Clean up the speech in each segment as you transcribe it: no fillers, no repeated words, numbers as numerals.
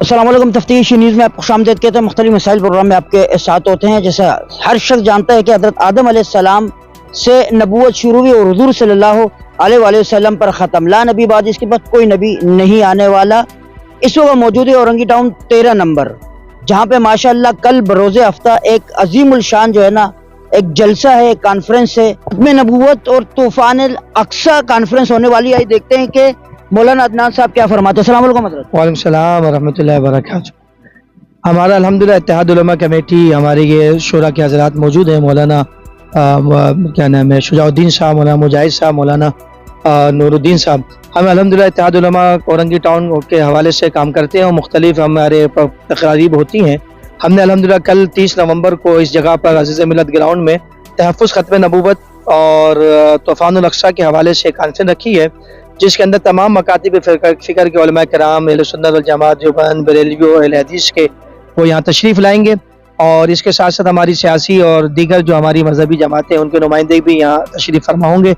अस्सलाम वालेकुम। तफ्तीश न्यूज़ में आपको खुशामदीद कहते हैं। मुख्तलिफ मसाइल प्रोग्राम में आपके साथ होते हैं। जैसा हर शख्स जानता है कि हज़रत आदम अलैहिस्सलाम से नबूवत शुरू हुई और हुज़ूर सल्लल्लाहु अलैहि वसल्लम पर ख़त्म। ला नबी बाद इसके बाद कोई नबी नहीं आने वाला। इस वक्त मौजूद है औरंगी टाउन 13 नंबर, जहाँ पे माशाअल्लाह कल बरोज़े हफ्ता एक अजीमुल शान जो है ना एक जलसा है, एक कॉन्फ्रेंस है में नबूवत और तूफ़ान अल अक्सा कॉन्फ्रेंस होने वाली है। देखते हैं कि मौलाना अदनान साहब क्या फरमाते हैं। अस्सलाम वालेकुम हज़रत। वालेकुम सलाम व रहमतुल्लाहि व बरकातहू। हमारा अल्हम्दुलिल्लाह इत्तेहाद उलमा कमेटी, हमारे ये शूरा के हज़रात मौजूद हैं। मौलाना क्या नाम है, शुजाउद्दीन साहब, मौलाना मुजाहिद साहब, मौलाना नूरुद्दीन साहब। हम अल्हम्दुलिल्लाह इत्तेहाद उलमा औरंगी टाउन के हवाले से काम करते हैं और मुख्तलिफ हमारे तक़रीब होती हैं। हमने अल्हम्दुलिल्लाह कल 30 नवंबर को इस जगह पर अज़ीज़ मिलत ग्राउंड में तहफ़्फ़ुज़ ख़त्म नबूवत और तूफ़ानुल अक़सा के हवाले से कॉन्फ्रेंस रखी है, जिसके अंदर तमाम मकातिब फ़िक्र के उलमा कराम, अहले सुन्नत वल जमात, देवबंद, बरेलवी और अहले हदीस के वो यहाँ तशरीफ़ लाएंगे। और इसके साथ साथ हमारी सियासी और दीगर जो हमारी मजहबी जमातें उनके नुमाइंदे भी यहाँ तशरीफ़ फरमा होंगे।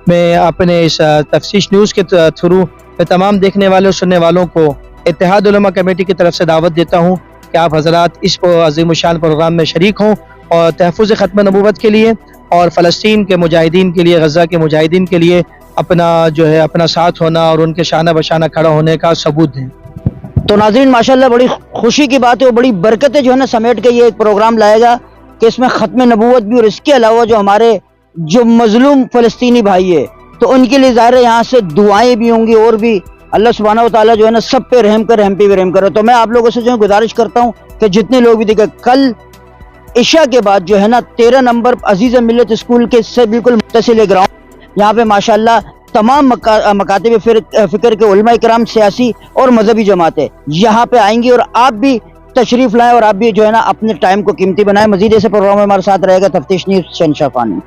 मैं अपने इस तफ्तीश न्यूज़ के थ्रू तमाम देखने वाले और सुनने वालों को इत्तेहाद उलमा कमेटी की तरफ से दावत देता हूँ कि आप हज़रात इस अज़ीमुश्शान प्रोग्राम में शरीक हों और तहफ़्फ़ुज़ ख़त्म नबूवत के लिए और फ़लस्तीन के मुजाहिदीन के लिए, गज़ा के मुजाहिदीन के लिए अपना जो है अपना साथ होना और उनके शाना बशाना खड़ा होने का सबूत दें। तो नाज़रीन माशाअल्लाह बड़ी खुशी की बात है और बड़ी बरकतें जो है ना समेट के ये एक प्रोग्राम लाएगा कि इसमें ख़त्म नबूवत भी और इसके अलावा जो हमारे जो मजलूम फ़लस्तीनी भाई है तो उनके लिए ज़ाहिर है यहाँ से दुआएं भी होंगी और भी अल्लाह सुब्हानहू व तआला जो है ना सब पे रहम कर, हम पे भी रहम करे। तो मैं आप लोगों से जो है गुजारिश करता हूँ कि जितने लोग भी देखें, कल इशा के बाद जो है ना 13 नंबर अजीज़ मिल्लत स्कूल के से बिल्कुल मुत्तसिल ग्राउंड, यहाँ पे माशाअल्लाह तमाम मकातिब फ़िक्र के उलमा इकराम, सियासी और मजहबी जमातें यहाँ पे आएंगी और आप भी तशरीफ़ लाएँ और आप भी जो है ना अपने टाइम को कीमती बनाएं। मज़ीद ऐसे प्रोग्राम में हमारे साथ रहेगा तफ्तीश न्यूज़ शहंशाह खान।